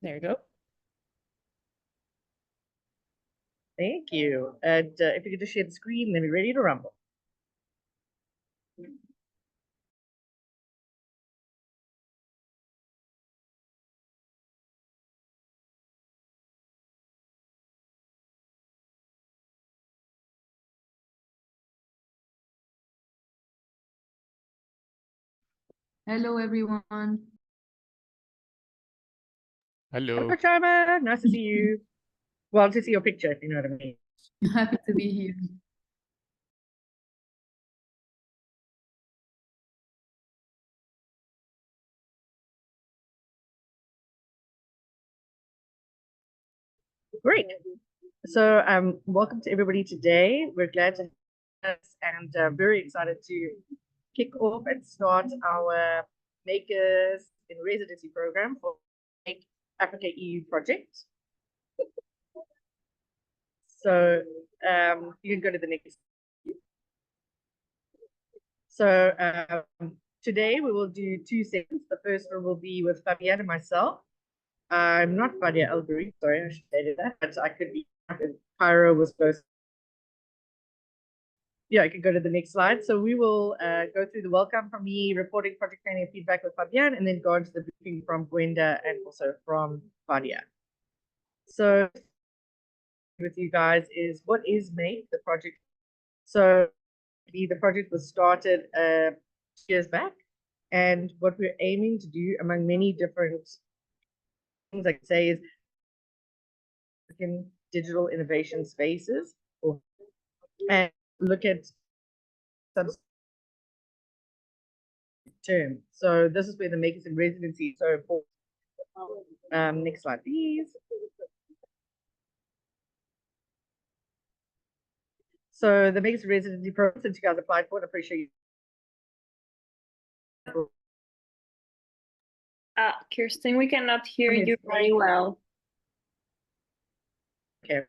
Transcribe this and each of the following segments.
There you go. Thank you. And if you could just share the screen, then we're ready to rumble. Hello, everyone. Hello, Hello. Sharma. Nice to see you. Well, to see your picture, if you know what I mean. Happy to be here. Great. So welcome to everybody today. We're glad to have us and very excited to kick off and start our Makers in Residency program for mAkE Africa EU project. So you can go to the next. So today we will do two sessions. The first one will be with Fabienne and myself. I'm not Fadia Elguri, sorry, I should say that, but I could be. Cairo was supposed. Yeah, I can go to the next slide. So we will go through the welcome from me, reporting, project planning, and feedback with Fabienne, and then go on to the briefing from Gwenda and also from Fadia. So with you guys is what is mAkE, the project? So the project was started 2 years back, and what we're aiming to do, among many different things I could say, is in digital innovation spaces and look at some term. So this is where the Makers in Residency is so important. Next slide, please. So the Makers in Residency program, since you guys applied for it, I appreciate you. Kirsten, we cannot hear you very well. Okay.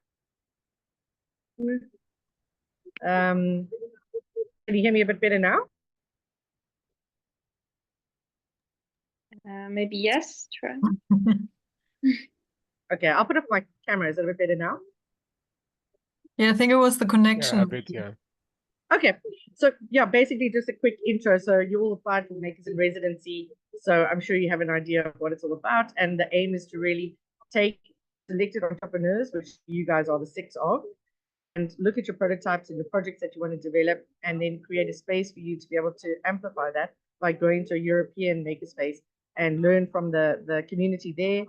Can you hear me a bit better now? Maybe yes, try. Okay, I'll put up my camera. Is it a bit better now? Yeah, I think it was the connection. Yeah, a bit, yeah. Okay, so yeah, basically just a quick intro. So you all applied for Makers in Residency, so I'm sure you have an idea of what it's all about. And the aim is to really take selected entrepreneurs, which you guys are the 6 of, and look at your prototypes and your projects that you want to develop, and then create a space for you to be able to amplify that by going to a European makerspace and learn from the community there,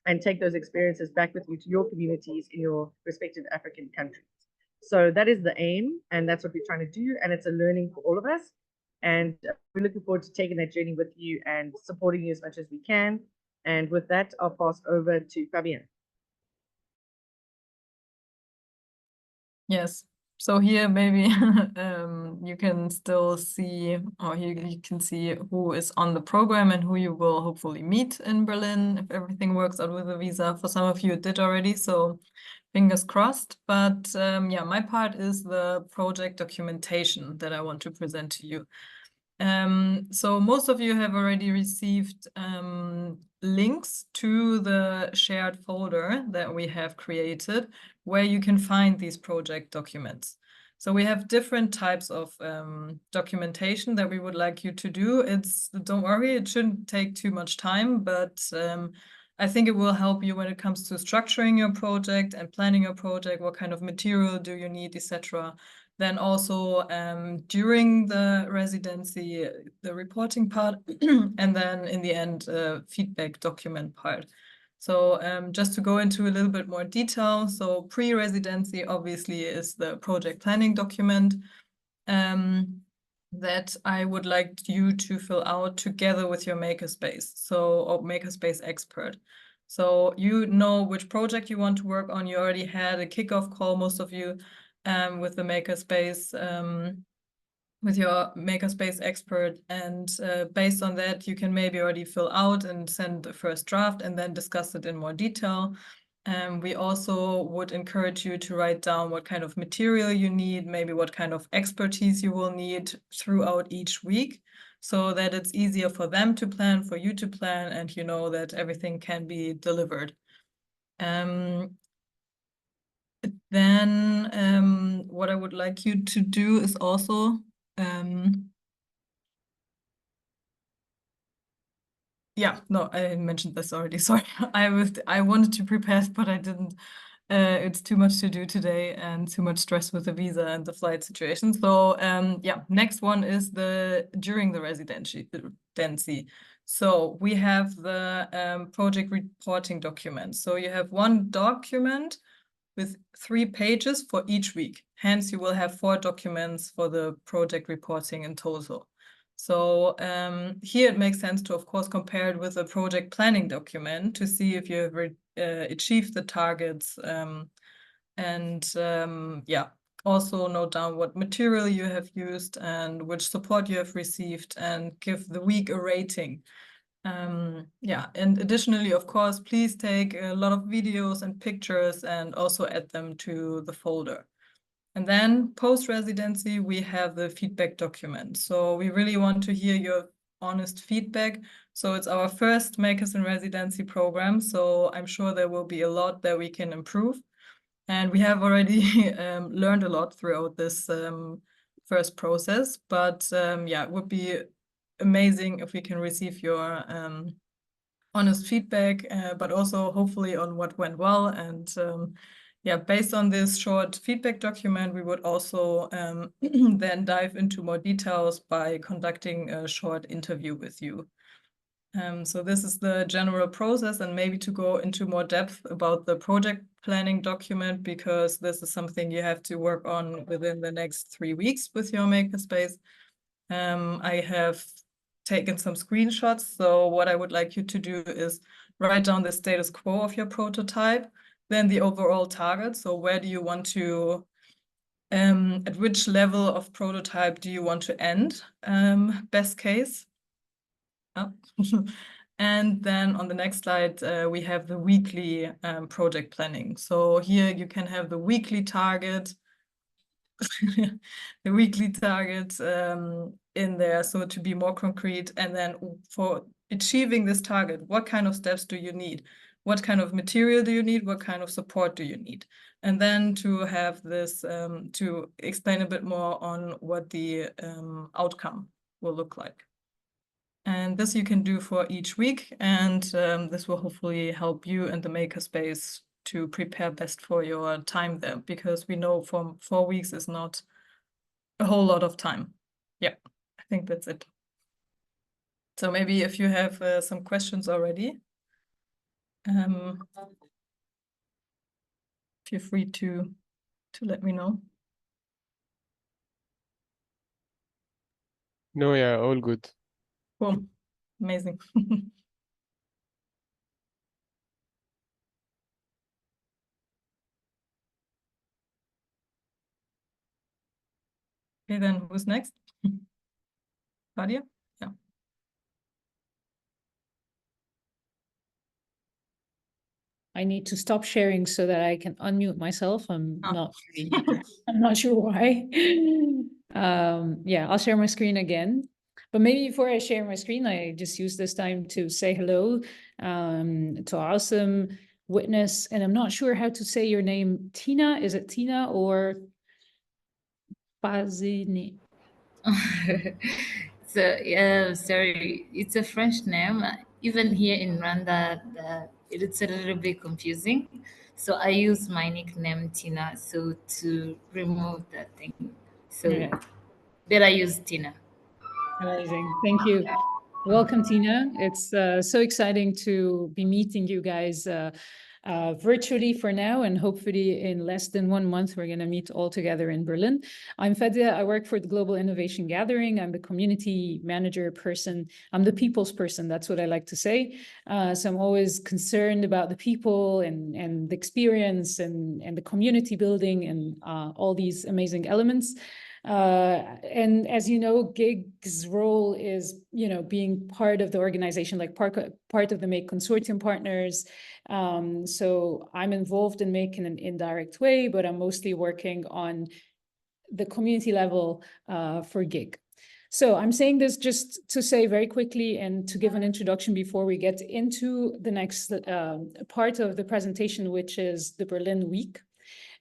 and take those experiences back with you to your communities in your respective African countries. So that is the aim, and that's what we're trying to do, and it's a learning for all of us. And we're looking forward to taking that journey with you and supporting you as much as we can. And with that, I'll pass over to Fabienne. Yes. So here maybe you can still see, or you can see who is on the program and who you will hopefully meet in Berlin if everything works out with the visa. For some of you it did already, so fingers crossed. But yeah, my part is the project documentation that I want to present to you. So most of you have already received links to the shared folder that we have created where you can find these project documents. So we have different types of documentation that we would like you to do. Don't worry, it shouldn't take too much time, but I think it will help you when it comes to structuring your project and planning your project. What kind of material do you need, etc. Then also during the residency, the reporting part, and then in the end, feedback document part. So just to go into a little bit more detail, so pre-residency obviously is the project planning document that I would like you to fill out together with your makerspace, or makerspace expert. So you know which project you want to work on. You already had a kickoff call, most of you, with the makerspace, with your makerspace expert, and based on that you can maybe already fill out and send the first draft and then discuss it in more detail. We also would encourage you to write down what kind of material you need, maybe what kind of expertise you will need throughout each week. so that it's easier for them to plan, for you to plan, and you know that everything can be delivered. Then what I would like you to do is also yeah, no, I mentioned this already. Sorry, I wanted to prepare, but I didn't. It's too much to do today and too much stress with the visa and the flight situation. So yeah, next one is during the residency. So we have the project reporting document. So you have one document with 3 pages for each week. Hence, you will have 4 documents for the project reporting in total. So here it makes sense to, of course, compare it with a project planning document to see if you have achieved the targets. Yeah, also note down what material you have used and which support you have received, and give the week a rating. Yeah, and additionally, of course, please take a lot of videos and pictures and also add them to the folder. And then post-residency, we have the feedback document. So we really want to hear your honest feedback. So it's our first Makers in Residency program. So I'm sure there will be a lot that we can improve. And we have already learned a lot throughout this first process. But yeah, it would be amazing if we can receive your honest feedback, but also hopefully on what went well. And yeah, based on this short feedback document, we would also then dive into more details by conducting a short interview with you. So this is the general process, and maybe to go into more depth about the project planning document, because this is something you have to work on within the next 3 weeks with your makerspace. I have taken some screenshots. So what I would like you to do is write down the status quo of your prototype, then the overall target. So where do you want to, at which level of prototype do you want to end, best case? Oh. And then on the next slide, we have the weekly project planning. So here you can have the weekly target, the weekly target in there, so to be more concrete. And then for achieving this target, what kind of steps do you need? What kind of material do you need? What kind of support do you need? And then to have this, to explain a bit more on what the outcome will look like. And this you can do for each week, and this will hopefully help you and the makerspace to prepare best for your time there, because we know from 4 weeks is not a whole lot of time. Yeah, I think that's it. So maybe if you have some questions already, feel free to let me know. No, yeah, all good. Cool, amazing. Okay, then who's next? Claudia? Yeah. I need to stop sharing so that I can unmute myself. I'm Oh. not sure why. Yeah, I'll share my screen again. But maybe before I share my screen, I just use this time to say hello to awesome witness. And I'm not sure how to say your name. Tina, is it Tina or Pazini? So sorry, it's a French name. Even here in Rwanda, it's a little bit confusing. So I use my nickname Tina, so to remove that thing. So Yeah. better use Tina. Amazing. Thank you. Welcome, Tina. It's so exciting to be meeting you guys virtually for now, and hopefully in less than 1 month, we're going to meet all together in Berlin. I'm Fadia. I work for the Global Innovation Gathering. I'm the community manager person. I'm the people's person. That's what I like to say. So I'm always concerned about the people and the experience and the community building and all these amazing elements. And as you know, GIG's role is, being part of the organization, like part of the mAkE consortium partners. So I'm involved in mAkE in an indirect way, but I'm mostly working on the community level for GIG. So I'm saying this just to say very quickly and to give an introduction before we get into the next part of the presentation, which is the Berlin Week.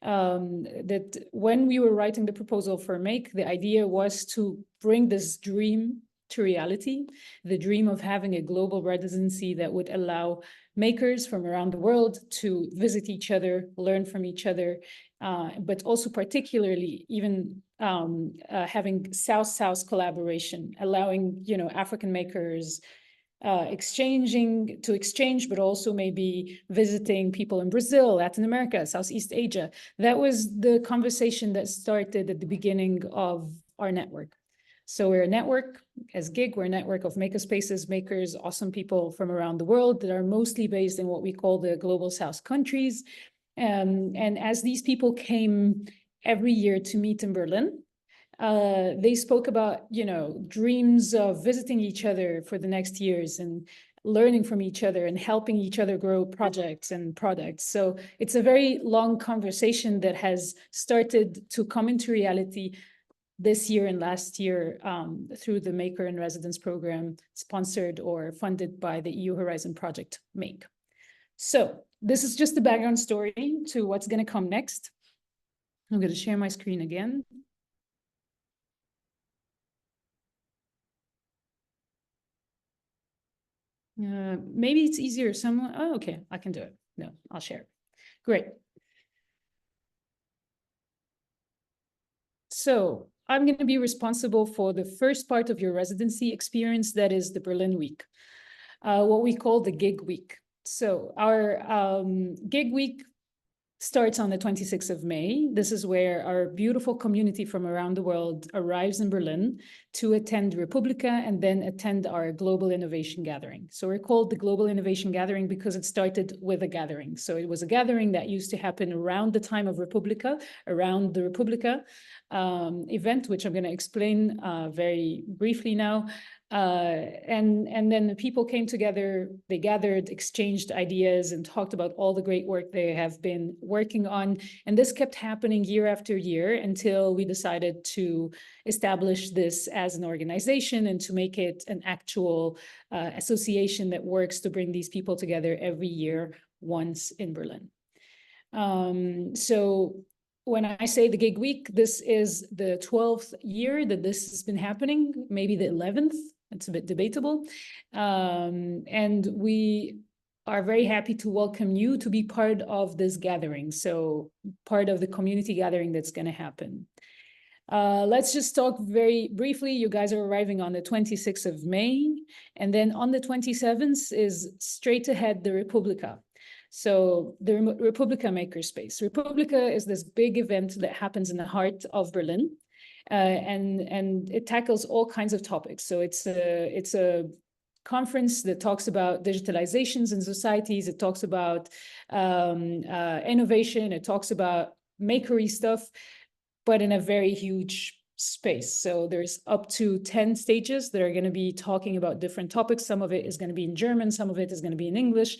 That when we were writing the proposal for mAkE, the idea was to bring this dream to reality, the dream of having a global residency that would allow makers from around the world to visit each other, learn from each other, but also particularly even having South-South collaboration, allowing, you know, African makers exchange, but also maybe visiting people in Brazil, Latin America, Southeast Asia. That was the conversation that started at the beginning of our network. So we're a network, as GIG, we're a network of makerspaces, makers, awesome people from around the world that are mostly based in what we call the Global South countries. And as these people came every year to meet in Berlin, they spoke about, you know, dreams of visiting each other for the next years and learning from each other and helping each other grow projects and products. So it's a very long conversation that has started to come into reality this year and last year through the Maker in Residence program sponsored or funded by the EU Horizon project mAkE. So this is just the background story to what's going to come next. I'm going to share my screen again. Maybe it's easier someone. Oh, okay, I can do it. No, I'll share. Great. So I'm going to be responsible for the first part of your residency experience, that is the Berlin Week, what we call the Gig Week. So our Gig Week starts on the 26th of May. This is where our beautiful community from around the world arrives in Berlin to attend Republica and then attend our Global Innovation Gathering. So we're called the Global Innovation Gathering because it started with a gathering. So it was a gathering that used to happen around the time of Republica, around the Republica event, which I'm going to explain very briefly now. And then the people came together, they gathered, exchanged ideas and talked about all the great work they have been working on. And this kept happening year after year until we decided to establish this as an organization and to make it an actual association that works to bring these people together every year once in Berlin. So when I say the Gig Week, this is the 12th year that this has been happening, maybe the 11th. It's a bit debatable. And we are very happy to welcome you to be part of this gathering. So part of the community gathering that's going to happen. Let's just talk very briefly. You guys are arriving on the 26th of May. And then on the 27th is straight ahead the Republica. So the Republica Makerspace. Republica is this big event that happens in the heart of Berlin. And it tackles all kinds of topics. So it's a conference that talks about digitalizations in societies. It talks about innovation. It talks about makery stuff, but in a very huge space. So there's up to 10 stages that are going to be talking about different topics. Some of it is going to be in German. Some of it is going to be in English.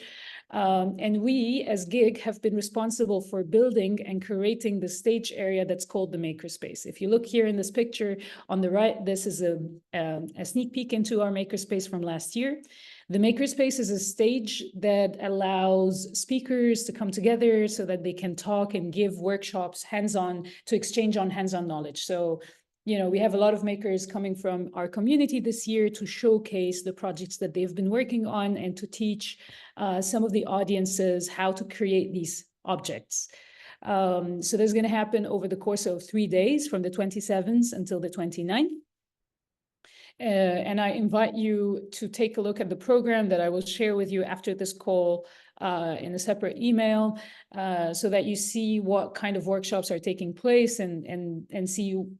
And we, as GIG, have been responsible for building and curating the stage area that's called the Makerspace. If you look here in this picture on the right, this is a sneak peek into our Makerspace from last year. The Makerspace is a stage that allows speakers to come together so that they can talk and give workshops hands-on to exchange on hands-on knowledge. So, you know, we have a lot of makers coming from our community this year to showcase the projects that they've been working on and to teach some of the audiences how to create these objects. So this is going to happen over the course of 3 days from the 27th until the 29th. And I invite you to take a look at the program that I will share with you after this call in a separate email so that you see what kind of workshops are taking place and see you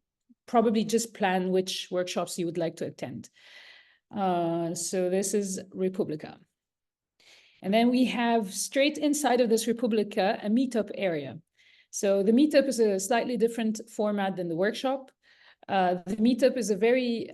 probably just plan which workshops you would like to attend. So this is Republica. And then we have straight inside of this Republica, a meetup area. So the meetup is a slightly different format than the workshop. The meetup is a very,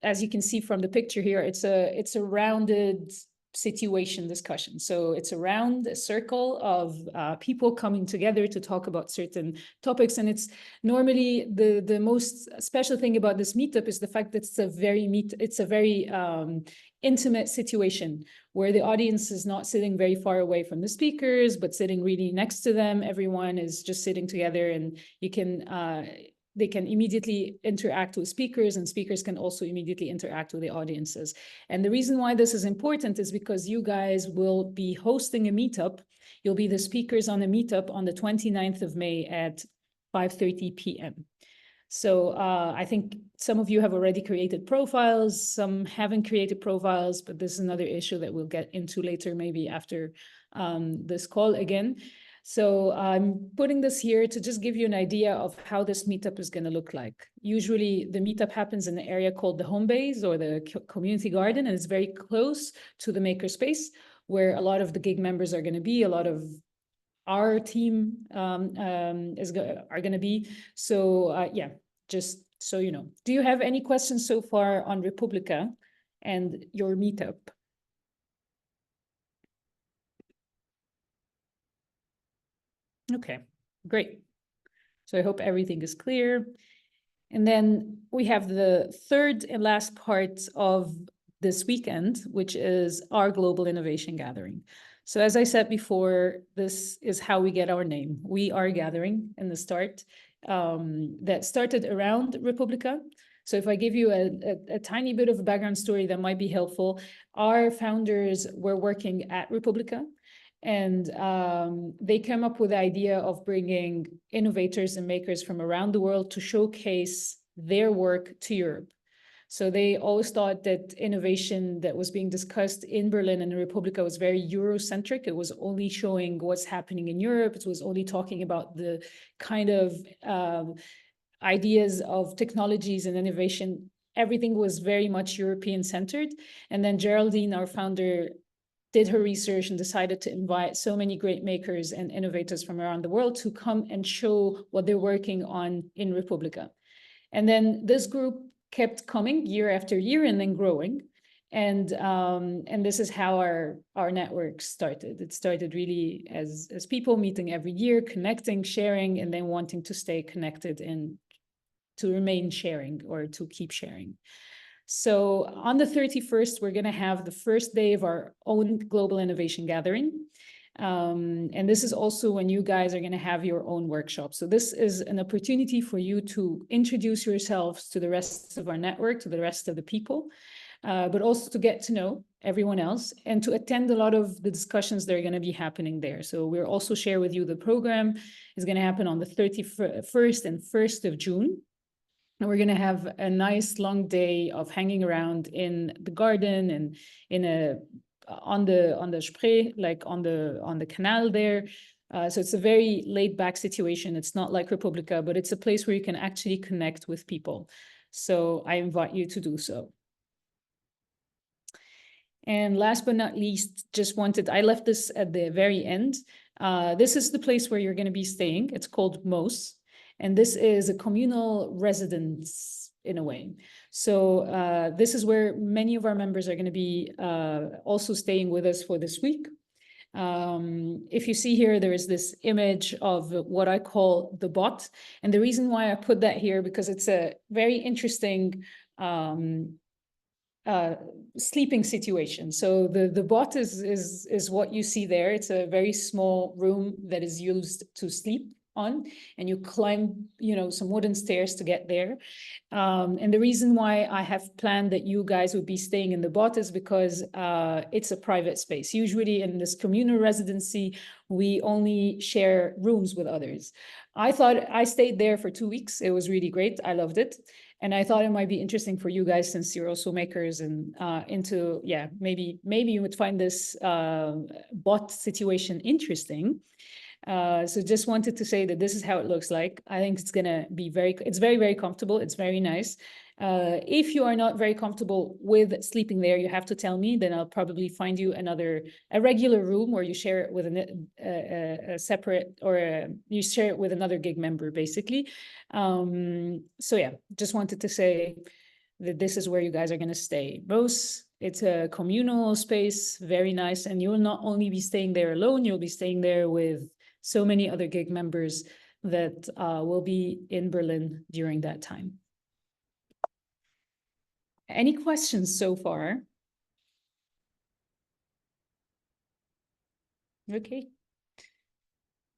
as you can see from the picture here, it's a rounded situation discussion. So it's around a circle of people coming together to talk about certain topics. And it's normally the most special thing about this meetup is the fact that it's a very intimate situation where the audience is not sitting very far away from the speakers, but sitting really next to them. Everyone is just sitting together, and you can they can immediately interact with speakers, and speakers can also immediately interact with the audiences. And the reason why this is important is because you guys will be hosting a meetup. You'll be the speakers on a meetup on the 29th of May at 5:30 p.m. So I think some of you have already created profiles, some haven't created profiles, but this is another issue that we'll get into later, maybe after this call again. So I'm putting this here to just give you an idea of how this meetup is going to look like. Usually the meetup happens in an area called the home base or the community garden, and it's very close to the makerspace where a lot of the gig members are going to be, a lot of our team are going to be. So yeah, just so you know. Do you have any questions so far on Republica and your meetup? Okay, great. So I hope everything is clear. And then we have the third and last part of this weekend, which is our Global Innovation Gathering. So as I said before, this is how we get our name. We are gathering in the start that started around Republica. So if I give you a tiny bit of a background story that might be helpful, our founders were working at Republica. And they came up with the idea of bringing innovators and makers from around the world to showcase their work to Europe. So they always thought that innovation that was being discussed in Berlin and in Republica was very Eurocentric. It was only showing what's happening in Europe. It was only talking about the kind of ideas of technologies and innovation. Everything was very much European centered. And then Geraldine, our founder, did her research and decided to invite so many great makers and innovators from around the world to come and show what they're working on in Republica. And then this group kept coming year after year and then growing. And this is how our network started. It started really as people meeting every year, connecting, sharing, and then wanting to stay connected and to remain sharing or to keep sharing. So on the 31st, we're going to have the first day of our own Global Innovation Gathering. And this is also when you guys are going to have your own workshop. So this is an opportunity for you to introduce yourselves to the rest of our network, to the rest of the people, but also to get to know everyone else and to attend a lot of the discussions that are going to be happening there. So we'll also share with you the program is going to happen on the 31st and 1st of June. And we're going to have a nice long day of hanging around in the garden and on the Spree, like on the canal there. So it's a very laid back situation. It's not like Republica, but it's a place where you can actually connect with people. So I invite you to do so. And last but not least, I left this at the very end. This is the place where you're going to be staying. It's called MOS. And this is a communal residence in a way. So this is where many of our members are going to be also staying with us for this week. If you see here, there is this image of what I call the bot. And the reason why I put that here, because it's a very interesting sleeping situation. So the bot is what you see there. It's a very small room that is used to sleep on, and you climb, some wooden stairs to get there. And the reason why I have planned that you guys would be staying in the bot is because it's a private space. Usually in this communal residency, we only share rooms with others. I stayed there for 2 weeks. It was really great. I loved it. And I thought it might be interesting for you guys since you're also makers and maybe you would find this bot situation interesting. So just wanted to say that this is how it looks like. I think it's gonna be it's very, very comfortable. It's very nice. If you are not very comfortable with sleeping there, you have to tell me, then I'll probably find you a regular room where you share it with a separate, or you share it with another gig member, basically. So yeah, just wanted to say that this is where you guys are gonna stay. MOS it's a communal space, very nice. And you'll not only be staying there alone, you'll be staying there with so many other gig members that will be in Berlin during that time. Any questions so far? Okay.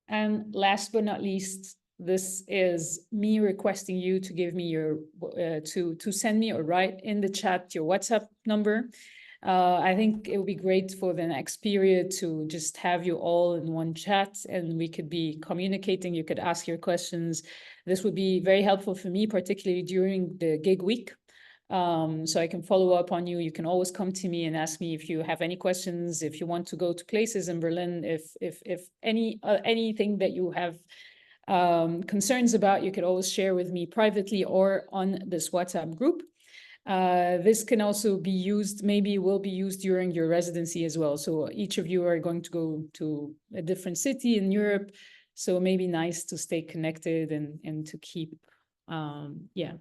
And last but not least, this is me requesting you to give me your, to send me or write in the chat your WhatsApp number. I think it would be great for the next period to just have you all in one chat and we could be communicating. You could ask your questions. This would be very helpful for me, particularly during the gig week. So I can follow up on you. You can always come to me and ask me if you have any questions, if you want to go to places in Berlin, if anything that you have concerns about, you could always share with me privately or on this WhatsApp group. This can also be used, maybe will be used during your residency as well. So each of you are going to go to a different city in Europe. So maybe nice to stay connected and to keep, yeah.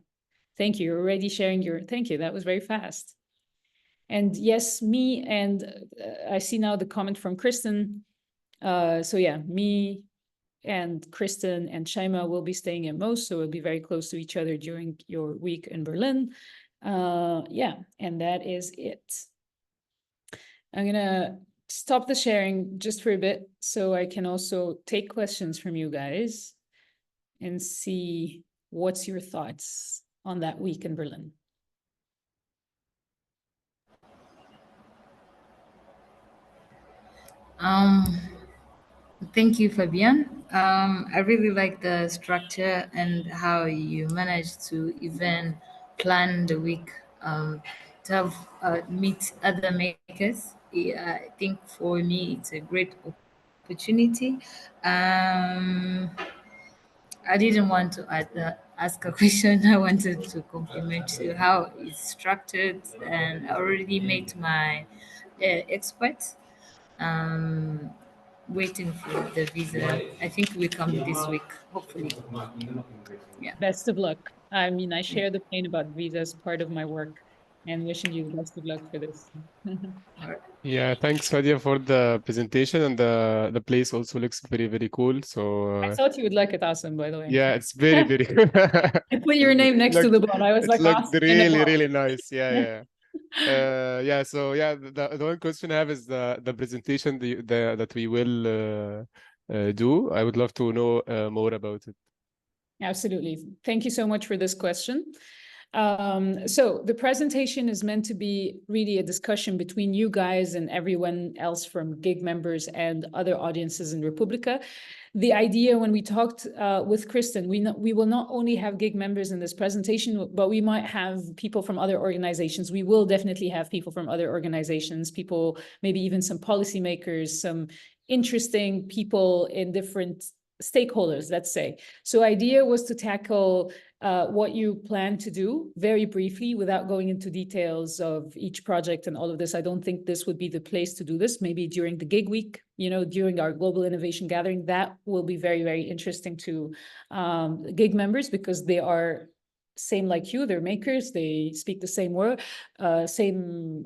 Thank you. You're already sharing your, thank you. That was very fast. And yes, me and I see now the comment from Kristen. So yeah, me and Kristen and Shaima will be staying in Most, so we'll be very close to each other during your week in Berlin. Yeah, and that is it. I'm gonna stop the sharing just for a bit so I can also take questions from you guys and see what's your thoughts on that week in Berlin. Thank you, Fabian. I really like the structure and how you managed to even plan the week to have meet other makers. Yeah, I think for me it's a great opportunity. I didn't want to ask a question. I wanted to compliment you how it's structured, and I already made my experts. Um, Waiting for the visa. I think we come this week, hopefully. Yeah. Best of luck. I mean, I share the pain about visas, part of my work, and wishing you the best of luck for this. Yeah, thanks, Fadia, for the presentation, and the place also looks very, very cool. So I thought you would like it, awesome, by the way. yeah, it's very, very cool. I put your name next to the blog. I was It like, looked awesome. really, really nice. Yeah, yeah. Yeah, so yeah, the one question I have is the presentation that we will do. I would love to know more about it. Absolutely. Thank you so much for this question. So the presentation is meant to be really a discussion between you guys and everyone else from gig members and other audiences in Republica. The idea when we talked with Kristen, we will not only have gig members in this presentation, but we might have people from other organizations. We will definitely have people from other organizations, people, maybe even some policymakers, some interesting people in different stakeholders, let's say. So idea was to tackle what you plan to do very briefly without going into details of each project and all of this. I don't think this would be the place to do this. Maybe during the gig week, you know, during our global innovation gathering, that will be very, very interesting to gig members because they are same like you, they're makers, they speak the same word, same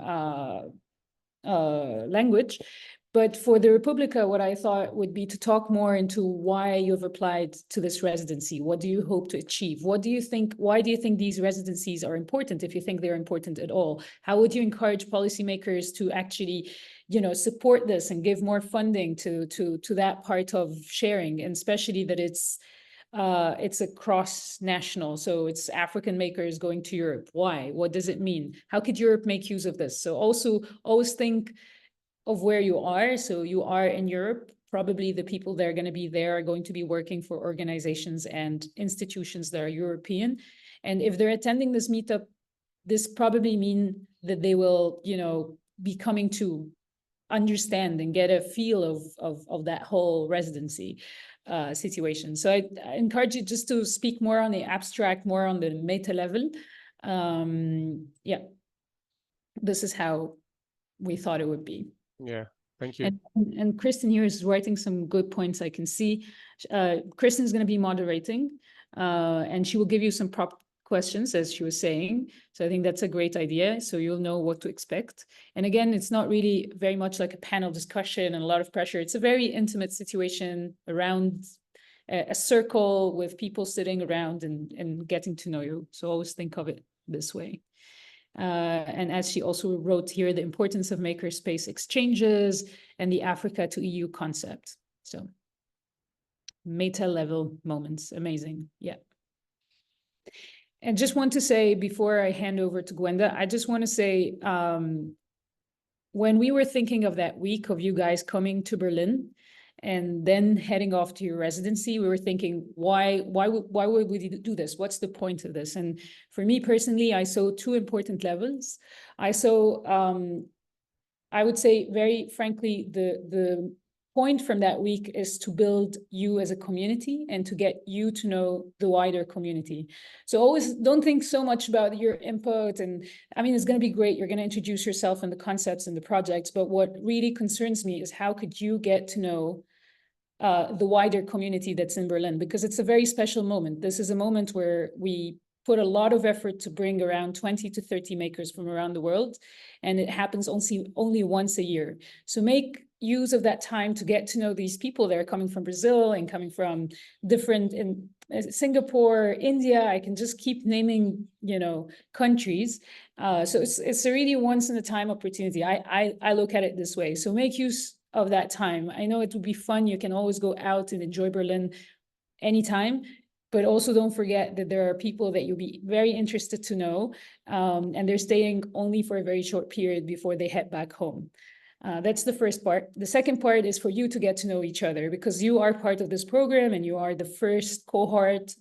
language. But for the Republica, what I thought would be to talk more into why you've applied to this residency. What do you hope to achieve? What do you think, why do you think these residencies are important, if you think they're important at all? How would you encourage policymakers to actually, you know, support this and give more funding to that part of sharing, and especially that it's a cross-national, so it's African makers going to Europe. Why? What does it mean? How could Europe make use of this? So also always think of where you are. So you are in Europe, probably the people that are going to be there are going to be working for organizations and institutions that are European. And if they're attending this meetup, this probably mean that they will, you know, be coming to understand and get a feel of that whole residency situation. So I encourage you just to speak more on the abstract, more on the meta level. Yeah, this is how we thought it would be. Yeah, thank you. And Kristen here is writing some good points I can see. Kristen is going to be moderating, and she will give you some questions, as she was saying. So I think that's a great idea. So you'll know what to expect. And again, it's not really very much like a panel discussion and a lot of pressure. It's a very intimate situation around a circle with people sitting around and getting to know you. So always think of it this way. And as she also wrote here, the importance of makerspace exchanges and the Africa to EU concept. So meta level moments, amazing, yeah. And just want to say, before I hand over to Gwenda, I just want to say, when we were thinking of that week of you guys coming to Berlin and then heading off to your residency, we were thinking, why would we do this? What's the point of this? And for me personally, I saw two important levels. I saw, I would say very frankly, the point from that week is to build you as a community and to get you to know the wider community. So always don't think so much about your input. And I mean, it's going to be great. You're going to introduce yourself and the concepts and the projects. But what really concerns me is how could you get to know the wider community that's in Berlin? Because it's a very special moment. This is a moment where we put a lot of effort to bring around 20 to 30 makers from around the world. And it happens only once a year. So make use of that time to get to know these people that are coming from Brazil and coming from different, in Singapore, India. I can just keep naming, countries. So it's a really once in a time opportunity. I look at it this way. So make use of that time. I know it would be fun. You can always go out and enjoy Berlin anytime, but also don't forget that there are people that you'll be very interested to know, and they're staying only for a very short period before they head back home. That's the first part. The second part is for you to get to know each other, because you are part of this program and you are the first cohort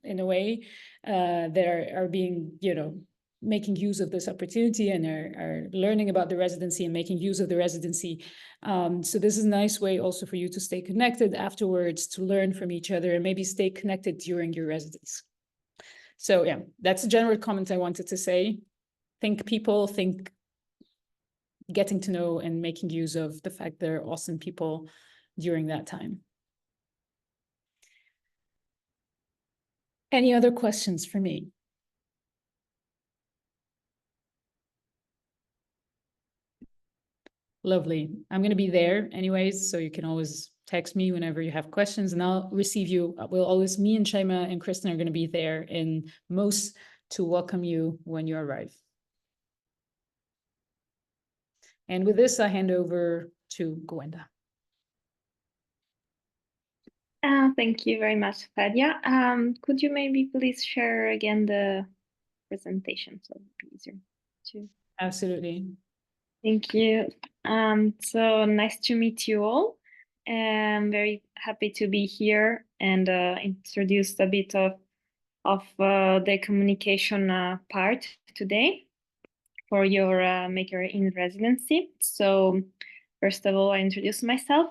in a way that are being, making use of this opportunity and are learning about the residency and making use of the residency. So this is a nice way also for you to stay connected afterwards, to learn from each other and maybe stay connected during your residence. So yeah, that's a general comment I wanted to say. Think people, think getting to know and making use of the fact they're awesome people during that time. Any other questions for me? Lovely. I'm going to be there anyways, so you can always text me whenever you have questions and I'll receive you. We'll always, me and Shaima and Kristen are going to be there in Moos to welcome you when you arrive. And with this, I hand over to Gwenda. Thank you very much, Fadia. Could you maybe please share again the presentation so it'll be easier to... Absolutely. Thank you. So nice to meet you all. I'm very happy to be here and introduce a bit of the communication part today for your Maker in Residency. So first of all, I introduce myself.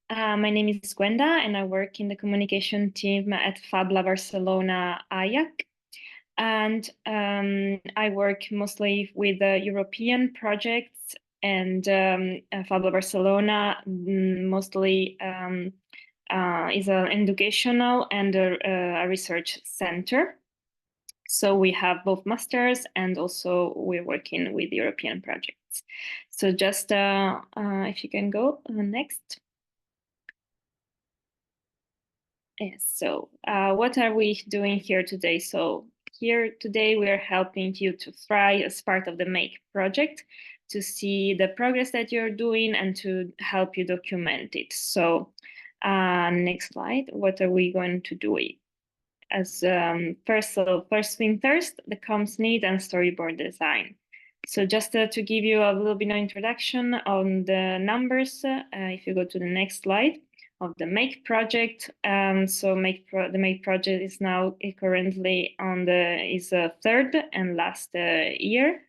My name is Gwenda and I work in the communication team at FabLab Barcelona AIAC. And I work mostly with European projects, and FabLab Barcelona mostly is an educational and a research center. So we have both masters and also we're working with European projects. So just if you can go next. Yes, so what are we doing here today? So here today we are helping you to try as part of the mAkE project to see the progress that you're doing and to help you document it. So next slide, what are we going to do? As first thing first, the comms need and storyboard design. So just to give you a little bit of introduction on the numbers, if you go to the next slide of the mAkE project. So the mAkE project is now currently on the third and last year.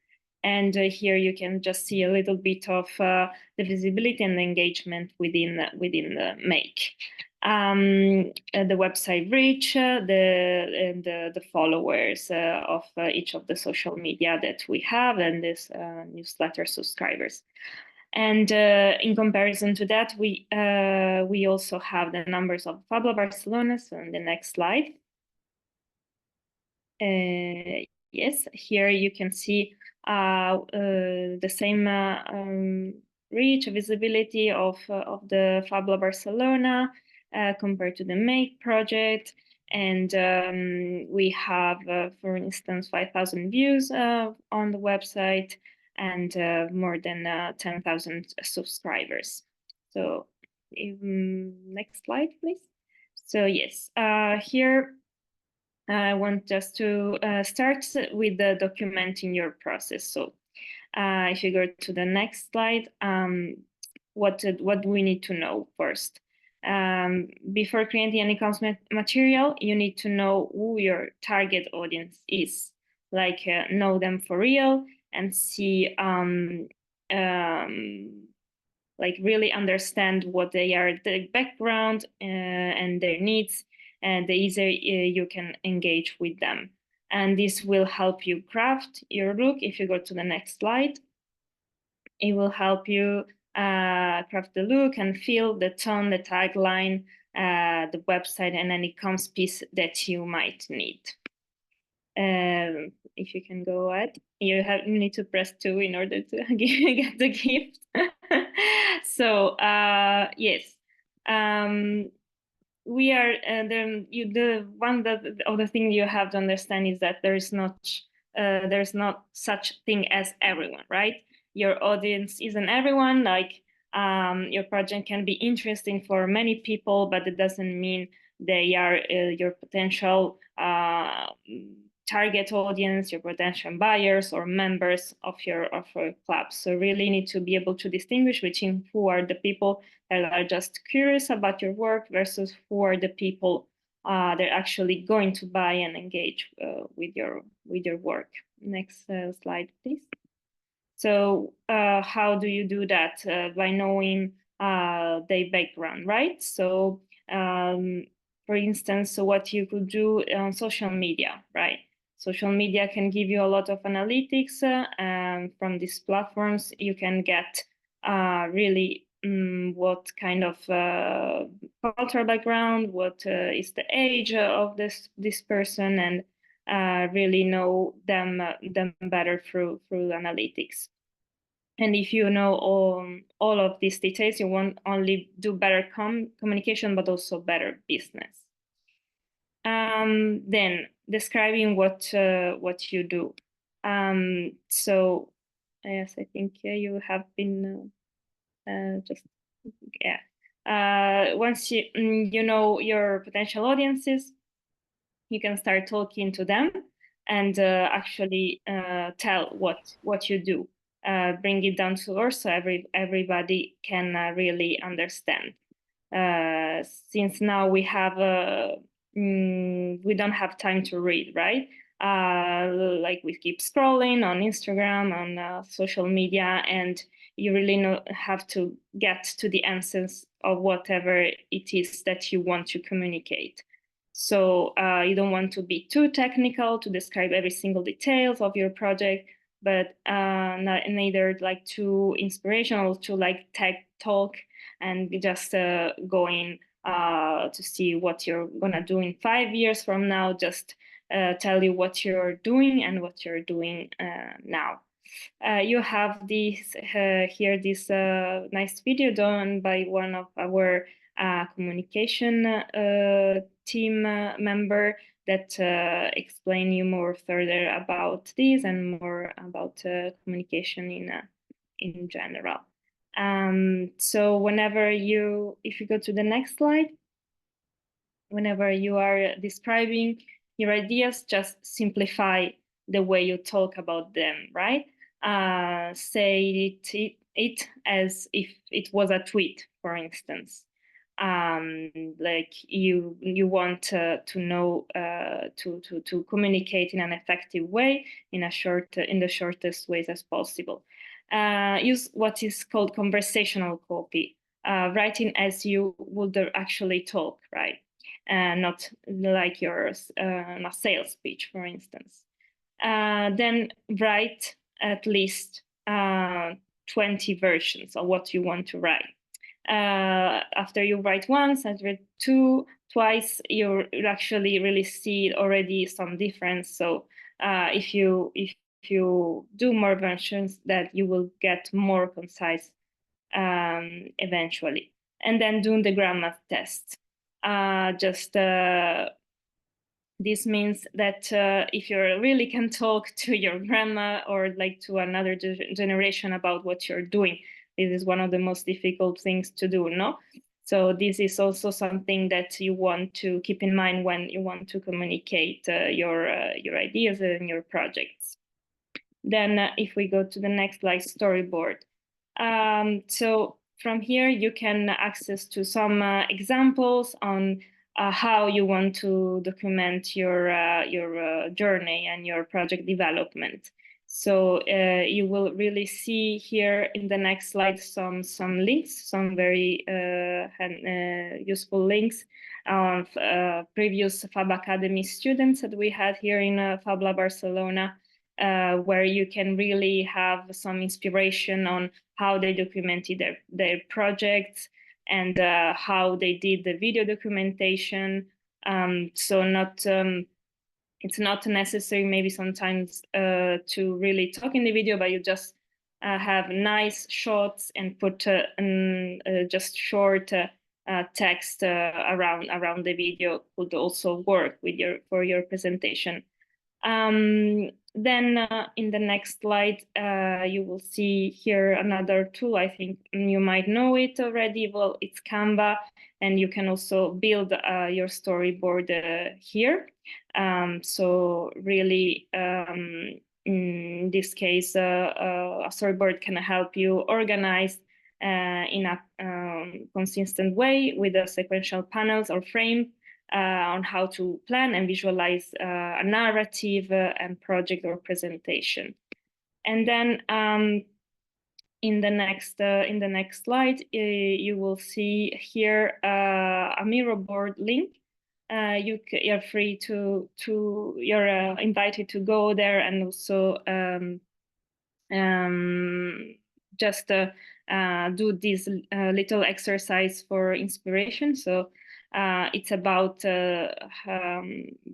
And here you can just see a little bit of the visibility and the engagement within the mAkE. The website reach, the followers of each of the social media that we have, and this newsletter subscribers. And in comparison to that, we also have the numbers of FabLab Barcelona. So in the next slide. Yes, here you can see the same reach, visibility of the Fabula Barcelona compared to the mAkE project. And we have, for instance, 5,000 views on the website and more than 10,000 subscribers. So next slide, please. So yes, here I want just to start with the documenting your process. So if you go to the next slide, what do we need to know first? Before creating any content material, you need to know who your target audience is, like know them for real and see like really understand what they are, their background and their needs, and the easier you can engage with them. And this will help you craft your look. If you go to the next slide, it will help you craft the look and feel the tone, the tagline, the website, and any comms piece that you might need. If you can go ahead, you need to press 2 in order to get the gift. So yes, we are the thing you have to understand is that there's not such thing as everyone, right? Your audience isn't everyone. Like your project can be interesting for many people, but it doesn't mean they are your potential target audience, your potential buyers or members of your club. So really need to be able to distinguish between who are the people that are just curious about your work versus who are the people that are actually going to buy and engage with your work. Next slide, please. So how do you do that? By knowing their background, right? So for instance, so what you could do on social media, right? Social media can give you a lot of analytics and from these platforms. You can get really what kind of cultural background, what is the age of this person, and really know them better through analytics. And if you know all of these details, you won't only do better communication, but also better business. Then describing what you do. So yes, I think you have been just once you know your potential audiences, you can start talking to them and actually tell what you do. Bring it down to earth so everybody can really understand. Since now we have we don't have time to read, right? Like we keep scrolling on Instagram, on social media, and you really have to get to the essence of whatever it is that you want to communicate. So you don't want to be too technical to describe every single details of your project, but neither like too inspirational to like tech talk and just going to see what you're gonna do in 5 years from now. Just tell you what you're doing and what you're doing now. You have this here this nice video done by one of our communication team member that explain you more further about this and more about communication in general. So whenever if you go to the next slide, whenever you are describing your ideas, just simplify the way you talk about them, right? Say it as if it was a tweet, for instance. Like you want to know to communicate in an effective way in the shortest ways as possible. Use what is called conversational copy, writing as you would actually talk, right? Not like your sales pitch, for instance. Then write at least 20 versions of what you want to write. After you write once, I read twice, you actually really see already some difference. So if you do more versions, that you will get more concise eventually. And then doing the grammar test. This means that if you really can talk to your grandma or like to another generation about what you're doing, this is one of the most difficult things to do, no? So this is also something that you want to keep in mind when you want to communicate your ideas and your projects. Then if we go to the next slide, storyboard. So from here, you can access to some examples on how you want to document your journey and your project development. So you will really see here in the next slide some links, some very useful links of previous Fab Academy students that we had here in Fab Lab Barcelona, where you can really have some inspiration on how they documented their projects and how they did the video documentation. So it's not necessary maybe sometimes to really talk in the video, but you just have nice shots and put just short text around the video would also work with for your presentation. Then in the next slide, you will see here another tool. I think you might know it already. Well, it's Canva, and you can also build your storyboard here. So really, in this case, a storyboard can help you organize in a consistent way with the sequential panels or frame on how to plan and visualize a narrative and project or presentation. And then in the next slide, you will see here a Miro board link. You're free you're invited to go there and also just do this little exercise for inspiration. So it's about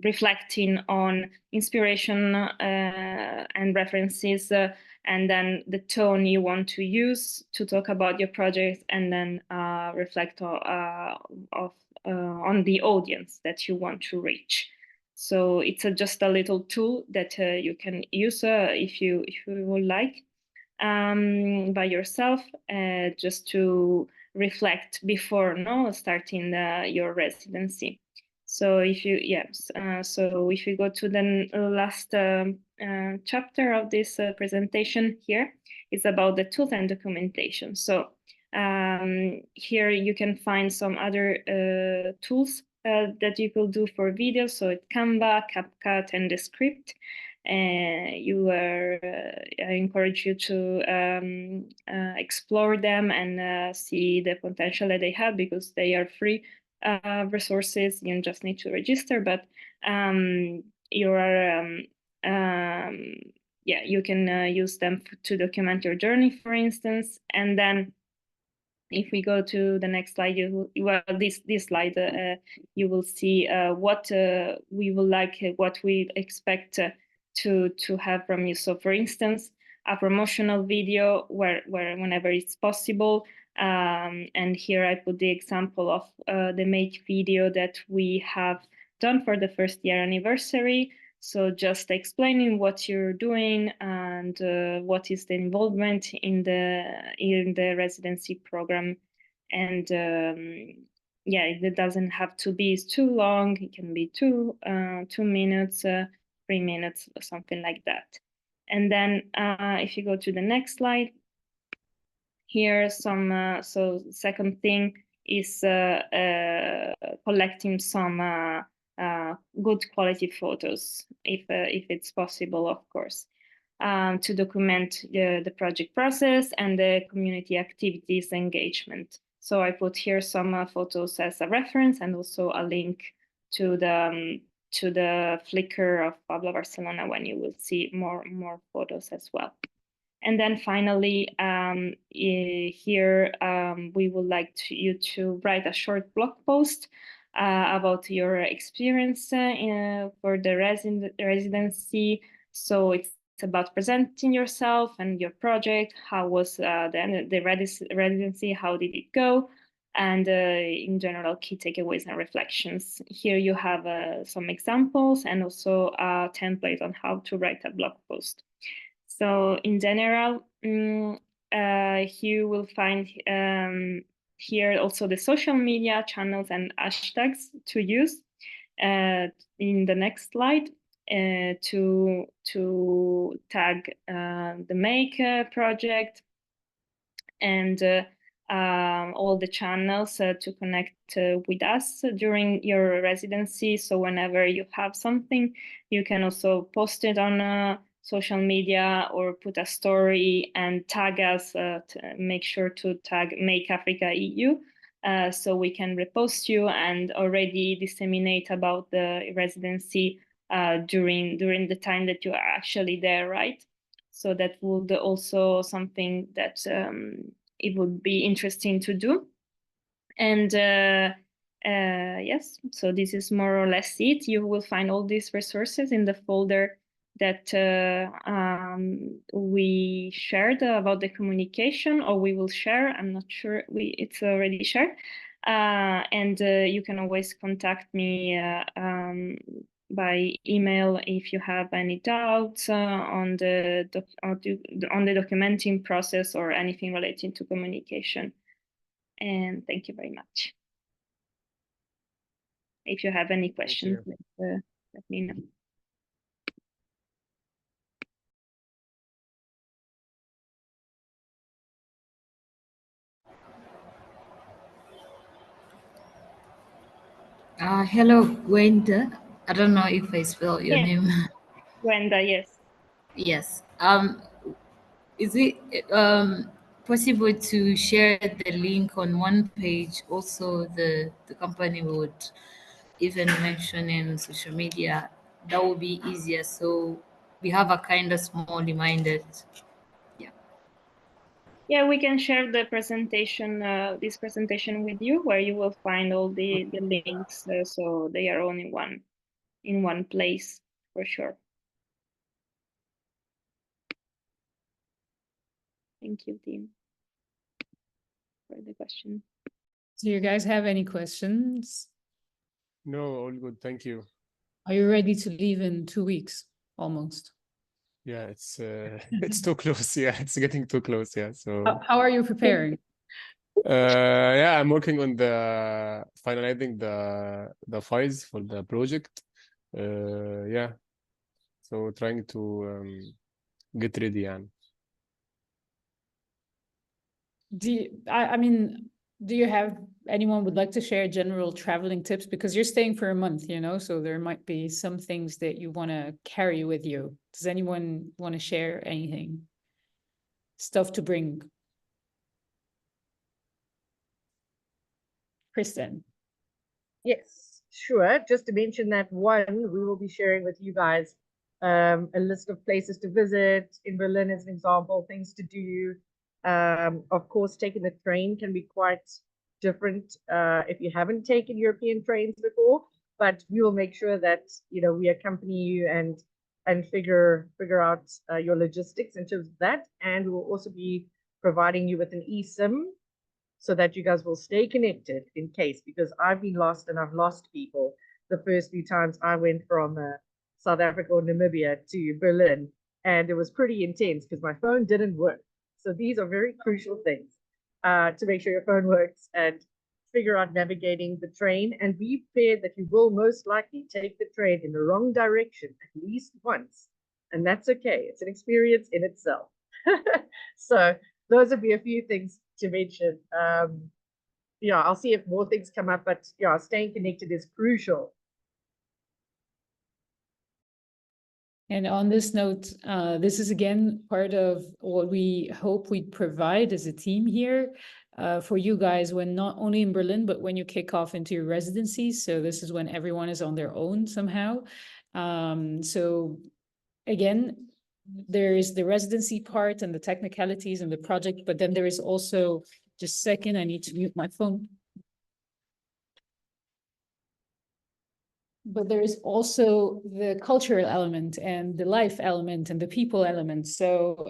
reflecting on inspiration and references, and then the tone you want to use to talk about your project, and then reflect on the audience that you want to reach. So it's just a little tool that you can use if you would like by yourself, just to reflect before starting your residency. So if you so if you go to the last chapter of this presentation here, it's about the tools and documentation. So here you can find some other tools that you could do for video. So it's Canva, CapCut, and the script. I encourage you to explore them and see the potential that they have, because they are free resources. You just need to register, but you can use them to document your journey, for instance. And then if we go to the next slide, this slide, you will see what we would like, what we expect to have from you. So for instance, a promotional video where whenever it's possible. And here I put the example of the mAkE video that we have done for the first year anniversary. So just explaining what you're doing and what is the involvement in the residency program. And it doesn't have to be too long. It can be 2 minutes, 3 minutes, or something like that. And then if you go to the next slide, here some so second thing is collecting some good quality photos, if it's possible, of course, to document the project process and the community activities engagement. So I put here some photos as a reference, and also a link to the Flickr of Fab Lab Barcelona, when you will see more photos as well. And then finally, here we would like you to write a short blog post about your experience for the residency. So it's about presenting yourself and your project. How was the residency? How did it go? And in general, key takeaways and reflections. Here you have some examples and also a template on how to write a blog post. So in general, here you will find here also the social media channels and hashtags to use in the next slide to tag the mAkE project and all the channels to connect with us during your residency. So whenever you have something, you can also post it on social media or put a story and tag us to make sure to tag mAkE Africa EU. So we can repost you and already disseminate about the residency during the time that you are actually there, right? So that would also something that it would be interesting to do. And yes, so this is more or less it. You will find all these resources in the folder that we shared about the communication, or we will share. I'm not sure it's already shared. And you can always contact me by email if you have any doubts on the documenting process or anything related to communication. And thank you very much. If you have any questions, let me know. Hello, Gwenda. I don't know if I spell your name. Gwenda, yes. Yes. Is it possible to share the link on one page? Also, the company would even mention in social media. That would be easier. So we have a kind of small reminder. Yeah, we can share the presentation, this presentation with you, where you will find all the links, so they are all in one place for sure. Thank you, team, for the question. Do you guys have any questions? No, all good. Thank you. Are you ready to leave in 2 weeks, almost? Yeah, it's too close. Yeah, it's getting too close. Yeah. So How are you preparing? yeah, I'm working on finalizing the files for the project. Yeah. So trying to get ready and I mean, do you have anyone would like to share general traveling tips? Because you're staying for a month, you know, so there might be some things that you want to carry with you. Does anyone want to share anything? Stuff to bring? Kristen. Yes, sure. Just to mention that one, we will be sharing with you guys a list of places to visit in Berlin as an example, things to do. Of course, taking the train can be quite different if you haven't taken European trains before, but we will make sure that we accompany you and figure out your logistics in terms of that, and we will also be providing you with an eSIM so that you guys will stay connected in case, because I've been lost and I've lost people the first few times I went from South Africa or Namibia to Berlin, and it was pretty intense because my phone didn't work. So these are very crucial things to make sure your phone works and figure out navigating the train, and be prepared that you will most likely take the train in the wrong direction at least once, and that's okay. It's an experience in itself. So those would be a few things to mention. Yeah, I'll see if more things come up, but yeah, staying connected is crucial. And on this note, this is again part of what we hope we provide as a team here for you guys when not only in Berlin, but when you kick off into your residencies. So this is when everyone is on their own somehow. So again, there is the residency part and the technicalities and the project, but then there is also, just a second, I need to mute my phone. but there is also the cultural element and the life element and the people element. So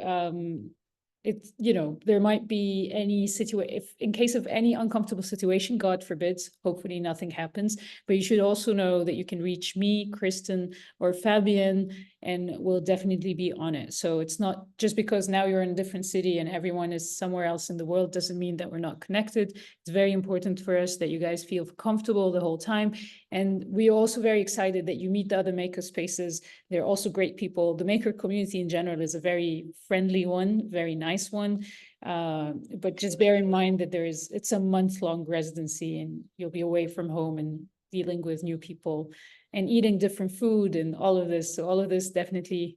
it's, you know, there might be any situation, if in case of any uncomfortable situation, God forbids, hopefully nothing happens, but you should also know that you can reach me, Kristen, or Fabian, and we'll definitely be on it. So it's not just because now you're in a different city and everyone is somewhere else in the world doesn't mean that we're not connected. It's very important for us that you guys feel comfortable the whole time. And we're also very excited that you meet the other maker spaces. They're also great people. The maker community in general is a very friendly one, very nice one. But just bear in mind that it's a month-long residency and you'll be away from home and dealing with new people and eating different food and all of this. So all of this definitely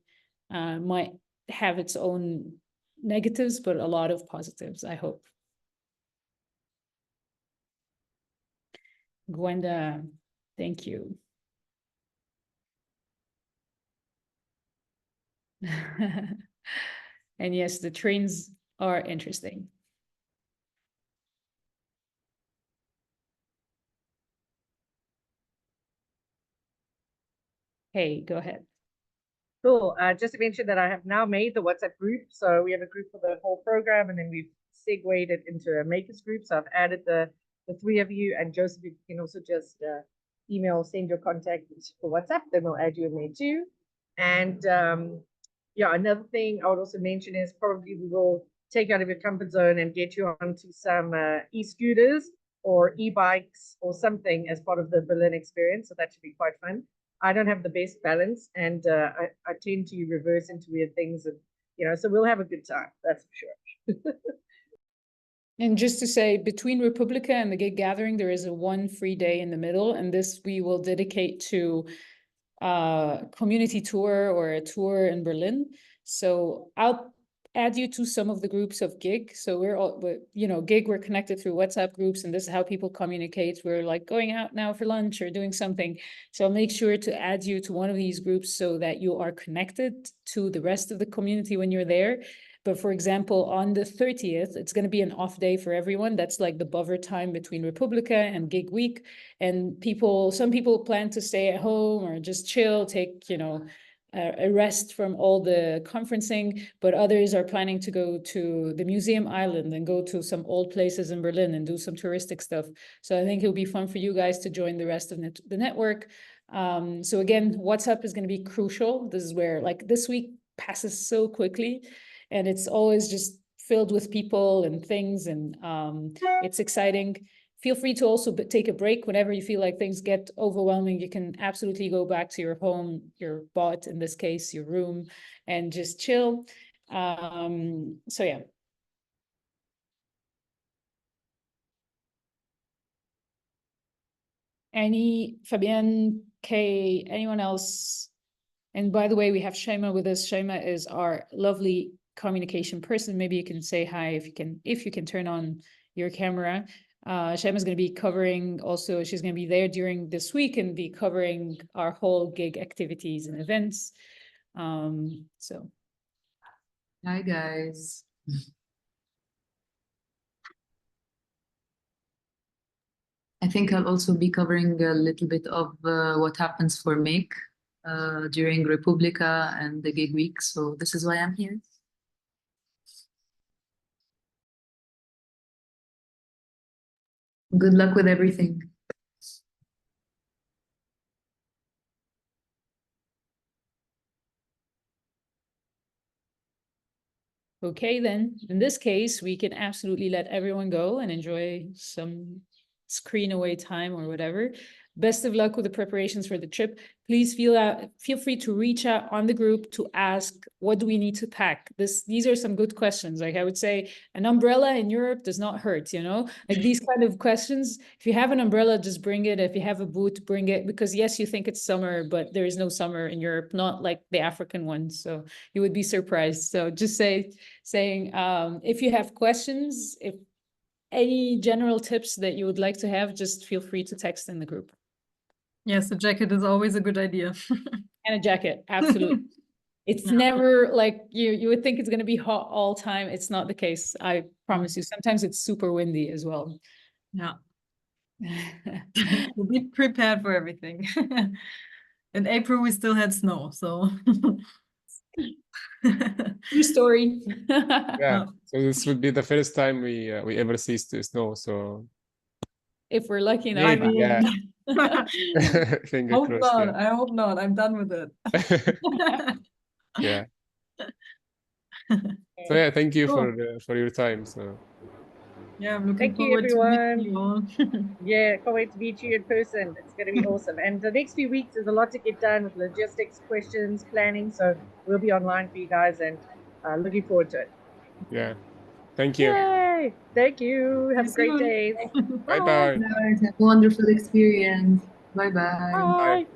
might have its own negatives, but a lot of positives, I hope. Gwenda, thank you. And yes, the trains are interesting. Hey, go ahead. Cool. Just to mention that I have now made the WhatsApp group. So we have a group for the whole program, and then we've segued it into a makers group. So I've added the three of you, and Joseph, you can also just email, send your contact for WhatsApp. Then we'll add you in there too. And yeah, another thing I would also mention is probably we will take out of your comfort zone and get you onto some e-scooters or e-bikes or something as part of the Berlin experience. So that should be quite fun. I don't have the best balance, and I tend to reverse into weird things, and so we'll have a good time. That's for sure. And just to say, between Republica and the Gig Gathering, there is a one free day in the middle, and this we will dedicate to community tour or a tour in Berlin. So I'll add you to some of the groups of Gig. So we're all, Gig, we're connected through WhatsApp groups, and this is how people communicate. We're like going out now for lunch or doing something. So I'll make sure to add you to one of these groups so that you are connected to the rest of the community when you're there. But for example, on the 30th, it's going to be an off day for everyone. That's like the buffer time between Republica and Gig Week. And some people plan to stay at home or just chill, take, a rest from all the conferencing, but others are planning to go to the Museum Island and go to some old places in Berlin and do some touristic stuff. So I think it'll be fun for you guys to join the rest of the network. So again, WhatsApp is going to be crucial. This is where, like, this week passes so quickly, and it's always just filled with people and things, and it's exciting. Feel free to also take a break whenever you feel like things get overwhelming. You can absolutely go back to your home, your bot, in this case, your room, and just chill. So yeah. Fabienne, Kay, anyone else? And by the way, we have Shaima with us. Shaima is our lovely communication person. Maybe you can say hi if you can turn on your camera. Shaima is going to be covering also, she's going to be there during this week and be covering our whole Gig activities and events. So. Hi, guys. I think I'll also be covering a little bit of what happens for mAkE during Republica and the Gig Week. So this is why I'm here. Good luck with everything. Okay, then in this case, we can absolutely let everyone go and enjoy some screen away time or whatever. Best of luck with the preparations for the trip. Please feel free to reach out on the group to ask, what do we need to pack? These are some good questions. Like I would say, an umbrella in Europe does not hurt, like these kind of questions. If you have an umbrella, just bring it. If you have a boot, bring it, because yes, you think it's summer, but there is no summer in Europe, not like the African ones. So you would be surprised. So just saying, if you have questions, if any general tips that you would like to have, just feel free to text in the group. Yes, a jacket is always a good idea. And a jacket, absolutely. It's never like you would think it's going to be hot all time. It's not the case. I promise you. Sometimes it's super windy as well. Yeah. We'll be prepared for everything. In April, we still had snow, so. True story. Yeah. So this would be the first time we ever see snow. So If we're lucky enough. maybe, yeah. Finger Hope crossed. not. Yeah. I hope not. I'm done with it. Yeah. So yeah, thank you Cool. for your time. So Yeah, I'm looking Thank you, forward to meeting you all. Yeah, can't wait to meet you in person. It's going to be awesome. And the next few weeks, there's a lot to get done with logistics, questions, planning. So we'll be online for you guys and looking forward to it. yeah, thank you. Yay! Thank you. Have a great soon. day. Bye bye. Have a wonderful experience. Bye bye. Bye.